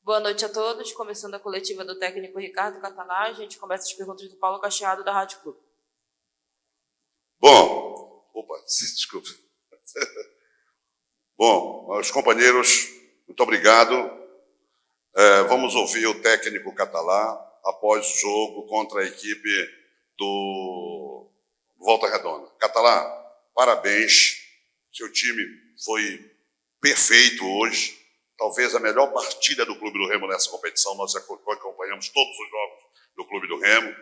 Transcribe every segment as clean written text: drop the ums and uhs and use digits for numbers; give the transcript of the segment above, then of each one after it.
Boa noite a todos. Começando a coletiva do técnico Ricardo Catalá, a gente começa as perguntas do Paulo Cacheado, da Rádio Clube. Desculpe. Bom, os companheiros, muito obrigado. Vamos ouvir o técnico Catalá após o jogo contra a equipe do Volta Redonda. Catalá, parabéns. Seu time foi perfeito hoje. Talvez a melhor partida do Clube do Remo nessa competição. Nós acompanhamos todos os jogos do Clube do Remo.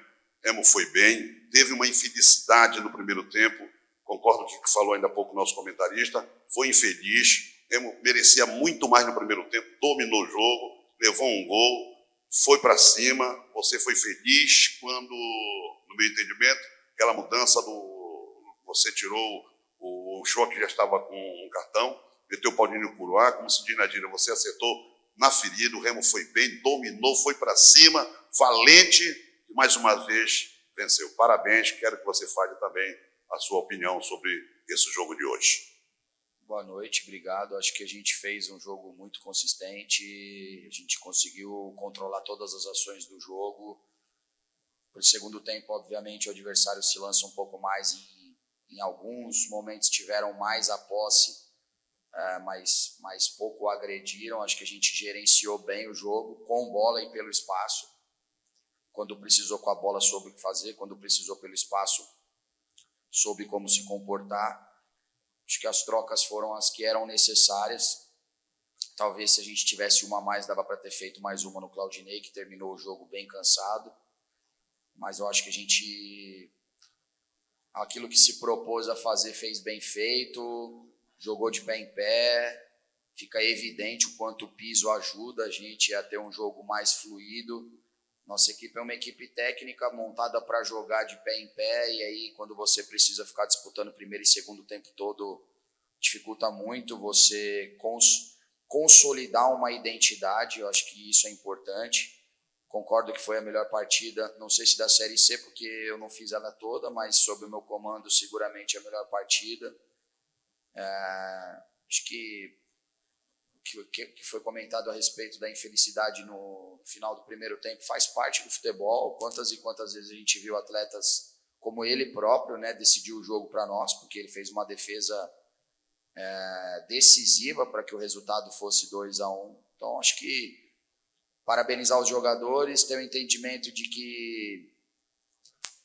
Remo foi bem. Teve uma infelicidade no primeiro tempo. Concordo com o que falou ainda há pouco o nosso comentarista. Foi infeliz. Remo merecia muito mais no primeiro tempo. Dominou o jogo. Levou um gol. Foi para cima. Você foi feliz quando, no meu entendimento, aquela mudança você tirou o Show, que já estava com um cartão, meteu o Paulinho Curuá, como se diz na gíria, você acertou na ferida, o Remo foi bem, dominou, foi para cima, valente, e mais uma vez venceu. Parabéns, quero que você fale também a sua opinião sobre esse jogo de hoje. Boa noite, obrigado. Acho que a gente fez um jogo muito consistente, a gente conseguiu controlar todas as ações do jogo. No segundo tempo, obviamente, o adversário se lança um pouco mais em alguns momentos tiveram mais a posse, mas pouco agrediram. Acho que a gente gerenciou bem o jogo, com bola e pelo espaço. Quando precisou com a bola, soube o que fazer. Quando precisou pelo espaço, soube como se comportar. Acho que as trocas foram as que eram necessárias. Talvez se a gente tivesse uma a mais, dava para ter feito mais uma no Claudinei, que terminou o jogo bem cansado. Mas eu acho que a gente... aquilo que se propôs a fazer, fez bem feito, jogou de pé em pé, fica evidente o quanto o piso ajuda a gente a ter um jogo mais fluido. Nossa equipe é uma equipe técnica montada para jogar de pé em pé, e aí quando você precisa ficar disputando primeiro e segundo tempo todo, dificulta muito você consolidar uma identidade. Eu acho que isso é importante. Concordo que foi a melhor partida, não sei se da Série C, porque eu não fiz ela toda, mas sob o meu comando, seguramente a melhor partida. Acho que foi comentado a respeito da infelicidade no final do primeiro tempo faz parte do futebol. Quantas e quantas vezes a gente viu atletas como ele próprio, né, decidir o jogo para nós, porque ele fez uma defesa decisiva para que o resultado fosse 2-1. Então, acho que parabenizar os jogadores, ter o entendimento de que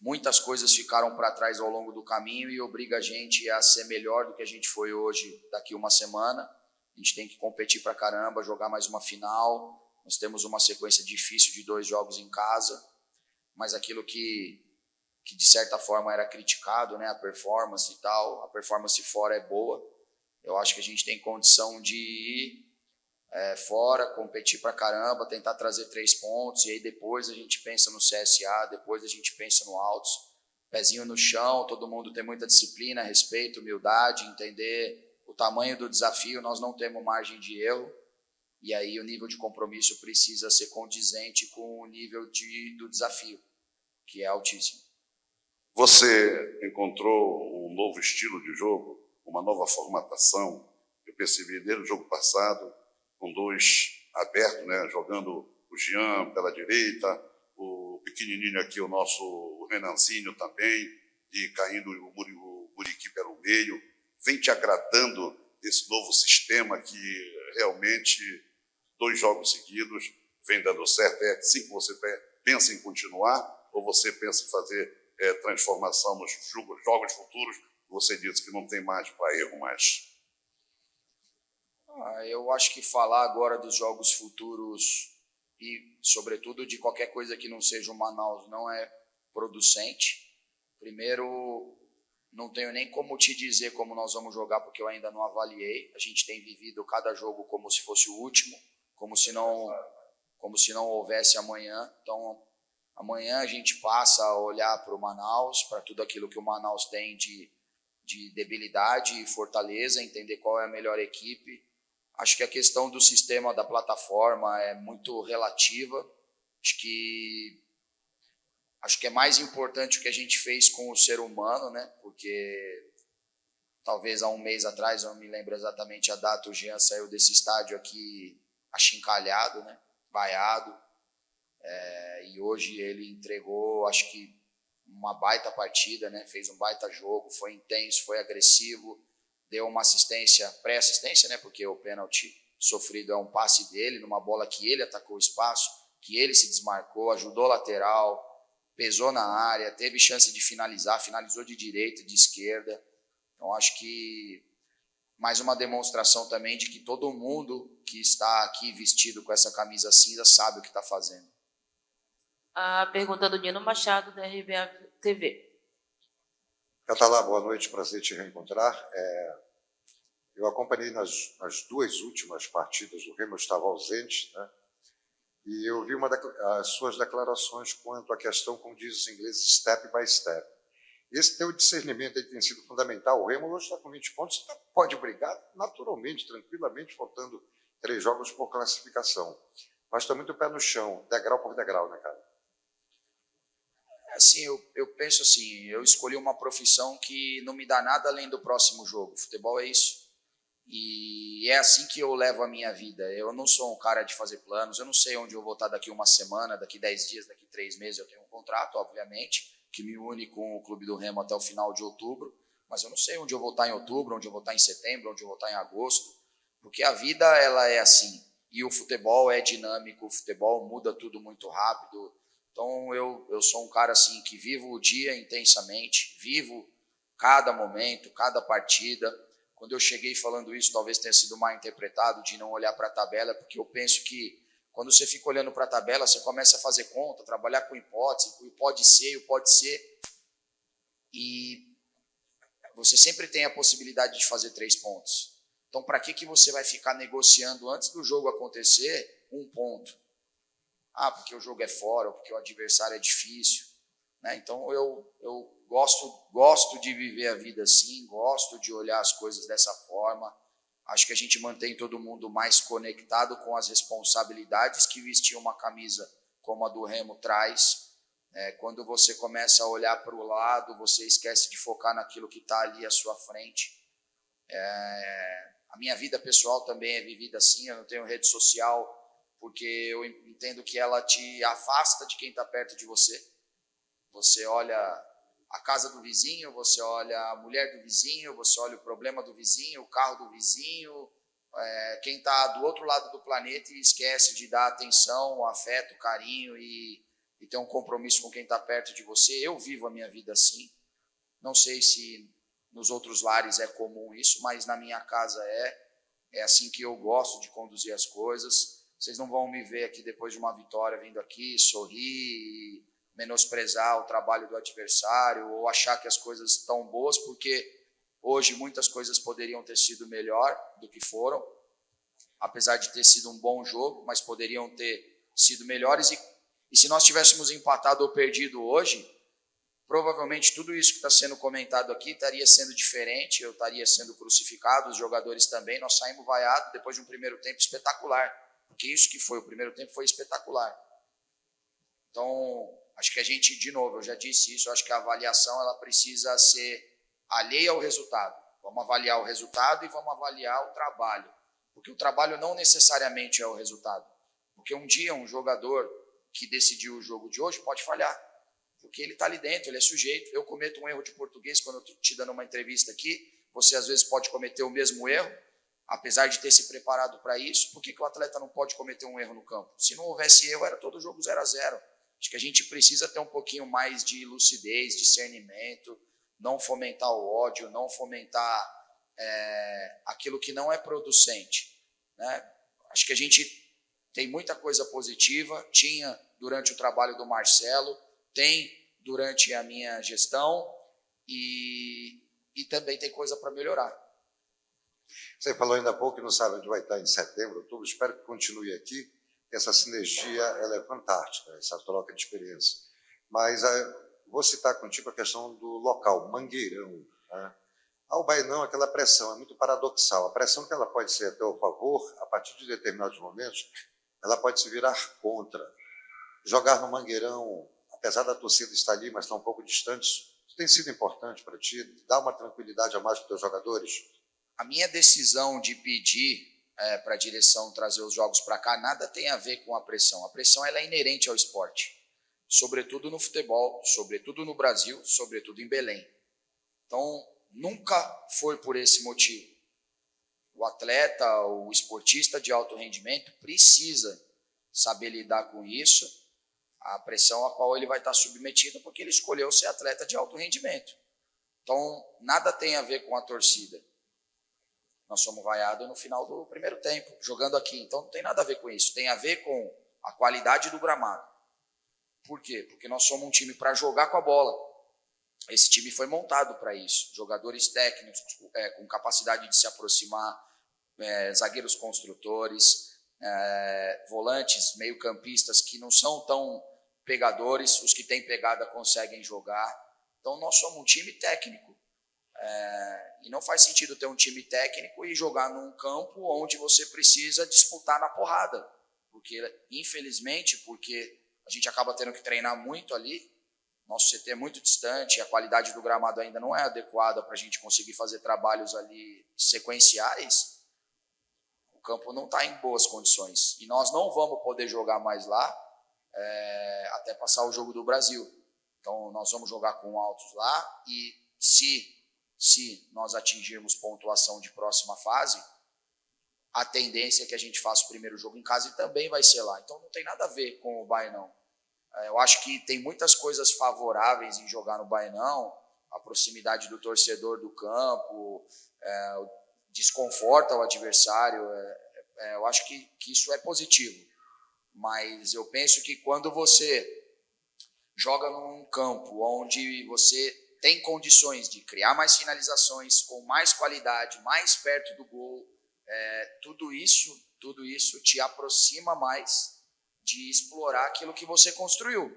muitas coisas ficaram para trás ao longo do caminho e obriga a gente a ser melhor do que a gente foi hoje, daqui uma semana. A gente tem que competir para caramba, jogar mais uma final. Nós temos uma sequência difícil de 2 jogos em casa, mas aquilo que de certa forma era criticado, né, a performance e tal, a performance fora é boa. Eu acho que a gente tem condição de ir fora, competir pra caramba, tentar trazer 3 pontos, e aí depois a gente pensa no CSA, depois a gente pensa no Altos, pezinho no chão, todo mundo tem muita disciplina, respeito, humildade, entender o tamanho do desafio. Nós não temos margem de erro, e aí o nível de compromisso precisa ser condizente com o nível do desafio, que é altíssimo. Você encontrou um novo estilo de jogo, uma nova formatação. Eu percebi desde o jogo passado, com 2 abertos, né, jogando o Jean pela direita, o pequenininho aqui, o nosso Renanzinho também, e caindo o Muriqui pelo meio. Vem te agradando esse novo sistema que realmente 2 jogos seguidos vem dando certo? É assim que você pensa em continuar, ou você pensa em fazer transformação nos jogos futuros? Você disse que não tem mais para erro mais. Eu acho que falar agora dos jogos futuros e, sobretudo, de qualquer coisa que não seja o Manaus não é producente. Primeiro, não tenho nem como te dizer como nós vamos jogar, porque eu ainda não avaliei. A gente tem vivido cada jogo como se fosse o último, como se não houvesse amanhã. Então, amanhã a gente passa a olhar para o Manaus, para tudo aquilo que o Manaus tem de debilidade e fortaleza, entender qual é a melhor equipe. Acho que a questão do sistema da plataforma é muito relativa. Acho que é mais importante o que a gente fez com o ser humano, né? Porque talvez há um mês atrás, eu não me lembro exatamente a data, o Jean saiu desse estádio aqui achincalhado, né? vaiado, e hoje ele entregou, acho que uma baita partida, né? Fez um baita jogo, foi intenso, foi agressivo, deu uma assistência, pré-assistência, né? Porque o pênalti sofrido é um passe dele, numa bola que ele atacou o espaço, que ele se desmarcou, ajudou o lateral, pesou na área, teve chance de finalizar, finalizou de direita, de esquerda. Então acho que mais uma demonstração também de que todo mundo que está aqui vestido com essa camisa cinza sabe o que está fazendo. A pergunta do Nino Machado, da RBA TV. Catalá, boa noite, prazer te reencontrar. Eu acompanhei nas duas últimas partidas do Remo, eu estava ausente, né? E eu vi as suas declarações quanto à questão, como diz os ingleses, step by step. Esse teu discernimento aí tem sido fundamental. O Remo hoje está com 20 pontos, você pode brigar naturalmente, tranquilamente, faltando 3 jogos por classificação. Mas está muito pé no chão, degrau por degrau, né, cara? Assim, eu penso assim, eu escolhi uma profissão que não me dá nada além do próximo jogo. Futebol é isso. E é assim que eu levo a minha vida. Eu não sou um cara de fazer planos, eu não sei onde eu vou estar daqui uma semana, daqui 10 dias, daqui 3 meses. Eu tenho um contrato, obviamente, que me une com o Clube do Remo até o final de outubro, mas eu não sei onde eu vou estar em outubro, onde eu vou estar em setembro, onde eu vou estar em agosto, porque a vida ela é assim. E o futebol é dinâmico, o futebol muda tudo muito rápido. Então eu sou um cara assim que vivo o dia intensamente, vivo cada momento, cada partida. Quando eu cheguei falando isso, talvez tenha sido mal interpretado de não olhar para a tabela, porque eu penso que quando você fica olhando para a tabela, você começa a fazer conta, trabalhar com hipótese, o pode ser, e você sempre tem a possibilidade de fazer 3 pontos. Então, para que você vai ficar negociando antes do jogo acontecer 1 ponto? Ah, porque o jogo é fora, ou porque o adversário é difícil, né? Então, eu gosto de viver a vida assim, gosto de olhar as coisas dessa forma. Acho que a gente mantém todo mundo mais conectado com as responsabilidades que vestir uma camisa como a do Remo traz. Quando você começa a olhar para o lado, você esquece de focar naquilo que está ali à sua frente. A minha vida pessoal também é vivida assim, eu não tenho rede social, porque eu entendo que ela te afasta de quem está perto de você. Você olha a casa do vizinho, você olha a mulher do vizinho, você olha o problema do vizinho, o carro do vizinho, quem está do outro lado do planeta e esquece de dar atenção, afeto, carinho e ter um compromisso com quem está perto de você. Eu vivo a minha vida assim. Não sei se nos outros lares é comum isso, mas na minha casa é assim que eu gosto de conduzir as coisas. Vocês não vão me ver aqui depois de uma vitória vindo aqui sorrir, menosprezar o trabalho do adversário ou achar que as coisas estão boas, porque hoje muitas coisas poderiam ter sido melhor do que foram, apesar de ter sido um bom jogo, mas poderiam ter sido melhores. E se nós tivéssemos empatado ou perdido hoje, provavelmente tudo isso que está sendo comentado aqui estaria sendo diferente, eu estaria sendo crucificado, os jogadores também. Nós saímos vaiados depois de um primeiro tempo espetacular, porque isso que foi, o primeiro tempo foi espetacular. Então, acho que a gente, de novo, eu já disse isso, acho que a avaliação ela precisa ser alheia ao resultado. Vamos avaliar o resultado e vamos avaliar o trabalho, porque o trabalho não necessariamente é o resultado. Porque um dia um jogador que decidiu o jogo de hoje pode falhar, porque ele está ali dentro, ele é sujeito. Eu cometo um erro de português quando eu estou te dando uma entrevista aqui, você às vezes pode cometer o mesmo erro, apesar de ter se preparado para isso. Por que o atleta não pode cometer um erro no campo? Se não houvesse erro, era todo jogo 0-0. Acho que a gente precisa ter um pouquinho mais de lucidez, discernimento, não fomentar o ódio, não fomentar aquilo que não é producente, né? Acho que a gente tem muita coisa positiva, tinha durante o trabalho do Marcelo, tem durante a minha gestão e também tem coisa para melhorar. Você falou ainda há pouco que não sabe onde vai estar em setembro, outubro. Espero que continue aqui. Essa sinergia ela é fantástica, essa troca de experiência. Mas vou citar contigo a questão do local, Mangueirão. Né? Ao Bainão, aquela pressão é muito paradoxal. A pressão que ela pode ser a teu favor, a partir de determinados momentos, ela pode se virar contra. Jogar no Mangueirão, apesar da torcida estar ali, mas está um pouco distante, isso tem sido importante para ti? Dá uma tranquilidade a mais para os teus jogadores? A minha decisão de pedir para a direção trazer os jogos para cá, nada tem a ver com a pressão. A pressão ela é inerente ao esporte, sobretudo no futebol, sobretudo no Brasil, sobretudo em Belém. Então, nunca foi por esse motivo. O atleta, o esportista de alto rendimento precisa saber lidar com isso, a pressão a qual ele vai estar submetido, porque ele escolheu ser atleta de alto rendimento. Então, nada tem a ver com a torcida. Nós somos vaiados no final do primeiro tempo, jogando aqui. Então, não tem nada a ver com isso. Tem a ver com a qualidade do gramado. Por quê? Porque nós somos um time para jogar com a bola. Esse time foi montado para isso. Jogadores técnicos com capacidade de se aproximar, zagueiros construtores, volantes, meio-campistas que não são tão pegadores, os que têm pegada conseguem jogar. Então, nós somos um time técnico. E não faz sentido ter um time técnico e jogar num campo onde você precisa disputar na porrada. Porque, infelizmente, porque a gente acaba tendo que treinar muito ali, nosso CT é muito distante, a qualidade do gramado ainda não é adequada para a gente conseguir fazer trabalhos ali sequenciais, o campo não está em boas condições. E nós não vamos poder jogar mais lá até passar o jogo do Brasil. Então, nós vamos jogar com altos lá e se nós atingirmos pontuação de próxima fase, a tendência é que a gente faça o primeiro jogo em casa e também vai ser lá. Então, não tem nada a ver com o Baenão. Eu acho que tem muitas coisas favoráveis em jogar no Baenão, a proximidade do torcedor do campo, desconforta o adversário, eu acho que isso é positivo. Mas eu penso que quando você joga num campo onde você tem condições de criar mais finalizações, com mais qualidade, mais perto do gol, tudo isso te aproxima mais de explorar aquilo que você construiu.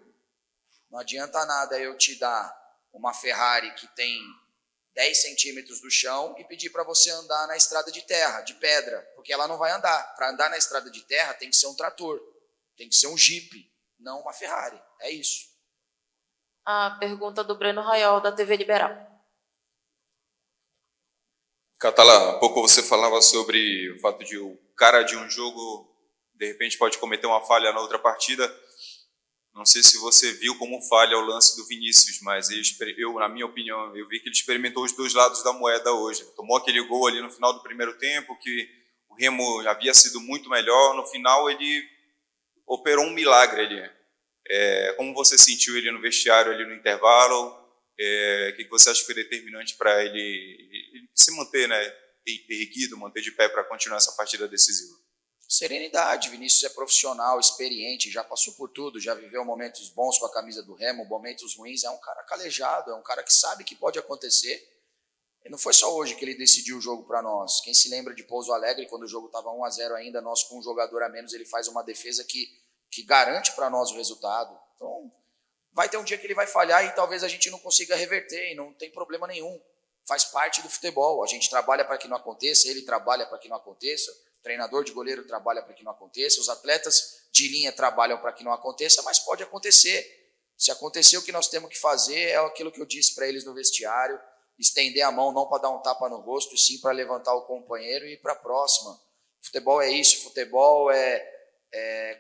Não adianta nada eu te dar uma Ferrari que tem 10 centímetros do chão e pedir para você andar na estrada de terra, de pedra, porque ela não vai andar. Para andar na estrada de terra tem que ser um trator, tem que ser um Jeep, não uma Ferrari. É isso. A pergunta do Breno Raiol, da TV Liberal. Catalá, há pouco você falava sobre o fato de o cara de um jogo, de repente, pode cometer uma falha na outra partida. Não sei se você viu como falha o lance do Vinícius, mas eu, na minha opinião, eu vi que ele experimentou os dois lados da moeda hoje. Tomou aquele gol ali no final do primeiro tempo, que o Remo havia sido muito melhor. No final, ele operou um milagre ali. Como você sentiu ele no vestiário, ali no intervalo? O que você acha que foi determinante para ele se manter, né, erguido, manter de pé para continuar essa partida decisiva? Serenidade. Vinícius é profissional, experiente, já passou por tudo, já viveu momentos bons com a camisa do Remo, momentos ruins. É um cara calejado, é um cara que sabe que pode acontecer. E não foi só hoje que ele decidiu o jogo para nós. Quem se lembra de Pouso Alegre, quando o jogo estava 1-0 ainda, nós com um jogador a menos, ele faz uma defesa que garante para nós o resultado. Então, vai ter um dia que ele vai falhar e talvez a gente não consiga reverter, e não tem problema nenhum. Faz parte do futebol. A gente trabalha para que não aconteça, ele trabalha para que não aconteça, o treinador de goleiro trabalha para que não aconteça, os atletas de linha trabalham para que não aconteça, mas pode acontecer. Se acontecer, o que nós temos que fazer é aquilo que eu disse para eles no vestiário, estender a mão não para dar um tapa no rosto, e sim para levantar o companheiro e ir para a próxima. Futebol é isso, futebol é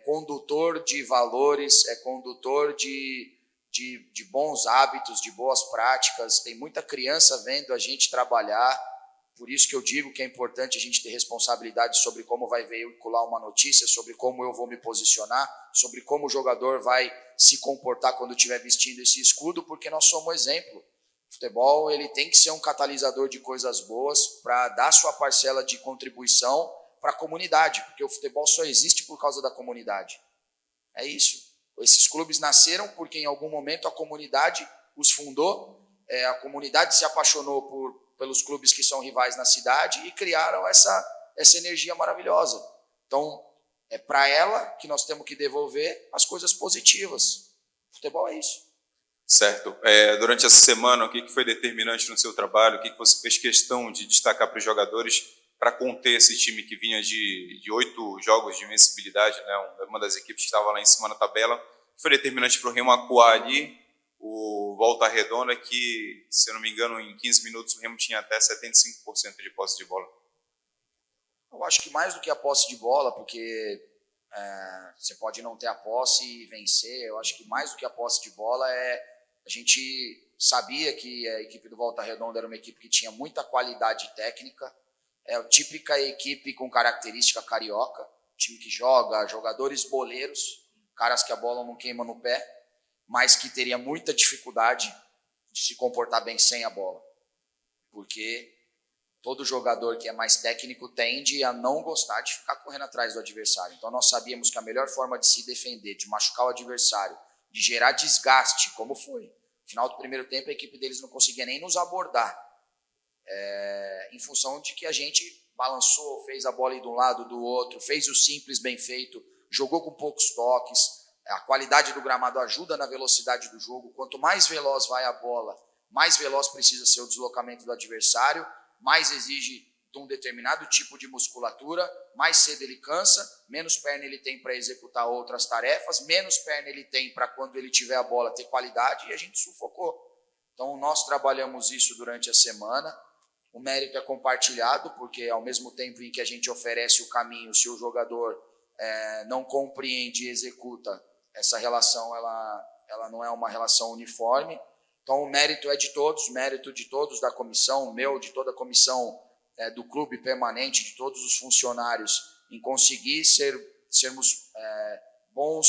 condutor de valores, é condutor de bons hábitos, de boas práticas. Tem muita criança vendo a gente trabalhar, por isso que eu digo que é importante a gente ter responsabilidade sobre como vai veicular uma notícia, sobre como eu vou me posicionar, sobre como o jogador vai se comportar quando estiver vestindo esse escudo, porque nós somos exemplo. O futebol ele tem que ser um catalisador de coisas boas para dar sua parcela de contribuição para a comunidade, porque o futebol só existe por causa da comunidade. É isso. Esses clubes nasceram porque em algum momento a comunidade os fundou, a comunidade se apaixonou pelos clubes que são rivais na cidade e criaram essa energia maravilhosa. Então, é para ela que nós temos que devolver as coisas positivas. O futebol é isso. Certo. Durante essa semana, o que foi determinante no seu trabalho? O que você fez questão de destacar para os jogadores para conter esse time que vinha de 8 jogos de invencibilidade, né? Uma das equipes que estava lá em cima na tabela? Foi determinante para o Remo acuar ali o Volta Redonda, que, se eu não me engano, em 15 minutos o Remo tinha até 75% de posse de bola. Eu acho que mais do que a posse de bola, porque você pode não ter a posse e vencer, eu acho que mais do que a posse de bola a gente sabia que a equipe do Volta Redonda era uma equipe que tinha muita qualidade técnica, é a típica equipe com característica carioca, time que joga, jogadores boleiros, caras que a bola não queima no pé, mas que teria muita dificuldade de se comportar bem sem a bola, porque todo jogador que é mais técnico tende a não gostar de ficar correndo atrás do adversário. Então nós sabíamos que a melhor forma de se defender, de machucar o adversário, de gerar desgaste, como foi. No final do primeiro tempo a equipe deles não conseguia nem nos abordar, em função de que a gente balançou, fez a bola ir de um lado do outro, fez o simples bem feito, jogou com poucos toques. A qualidade do gramado ajuda na velocidade do jogo. Quanto mais veloz vai a bola, mais veloz precisa ser o deslocamento do adversário, mais exige de um determinado tipo de musculatura, mais cedo ele cansa, menos perna ele tem para executar outras tarefas, menos perna ele tem para quando ele tiver a bola ter qualidade, e a gente sufocou. Então nós trabalhamos isso durante a semana, o mérito é compartilhado, porque ao mesmo tempo em que a gente oferece o caminho, se o jogador não compreende e executa, essa relação ela não é uma relação uniforme. Então o mérito é de todos, mérito de todos da comissão, meu, de toda a comissão do clube permanente, de todos os funcionários, em conseguir sermos bons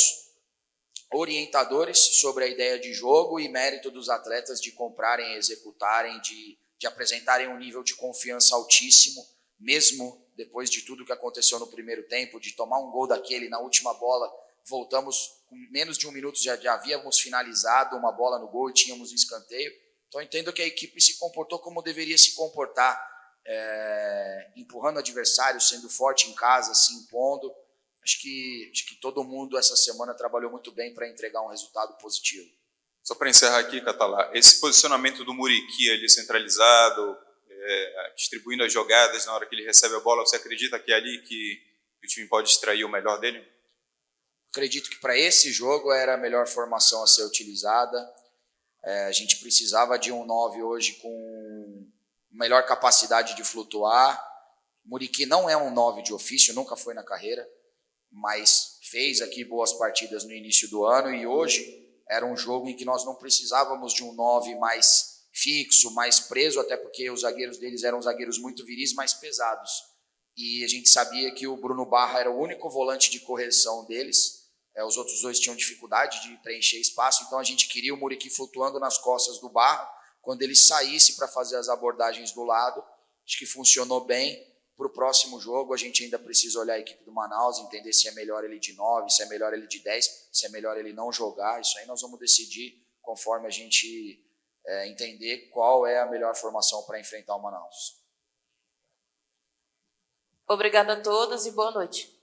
orientadores sobre a ideia de jogo, e mérito dos atletas de comprarem, executarem, de apresentarem um nível de confiança altíssimo, mesmo depois de tudo que aconteceu no primeiro tempo, de tomar um gol daquele na última bola, voltamos com menos de um minuto, já havíamos finalizado uma bola no gol e tínhamos um escanteio. Então eu entendo que a equipe se comportou como deveria se comportar, empurrando o adversário, sendo forte em casa, se impondo. Acho que todo mundo essa semana trabalhou muito bem para entregar um resultado positivo. Só para encerrar aqui, Catalá, esse posicionamento do Muriqui ali centralizado, distribuindo as jogadas na hora que ele recebe a bola, você acredita que é ali que o time pode extrair o melhor dele? Acredito que para esse jogo era a melhor formação a ser utilizada. A gente precisava de um 9 hoje com melhor capacidade de flutuar. Muriqui não é um 9 de ofício, nunca foi na carreira, mas fez aqui boas partidas no início do ano, e hoje era um jogo em que nós não precisávamos de um 9 mais fixo, mais preso, até porque os zagueiros deles eram zagueiros muito viris, mais pesados. E a gente sabia que o Bruno Barra era o único volante de correção deles, os outros dois tinham dificuldade de preencher espaço, então a gente queria o Muriqui flutuando nas costas do Barra, quando ele saísse para fazer as abordagens do lado. Acho que funcionou bem. Para o próximo jogo, a gente ainda precisa olhar a equipe do Manaus, entender se é melhor ele de 9, se é melhor ele de 10, se é melhor ele não jogar. Isso aí nós vamos decidir conforme a gente entender qual é a melhor formação para enfrentar o Manaus. Obrigada a todos e boa noite.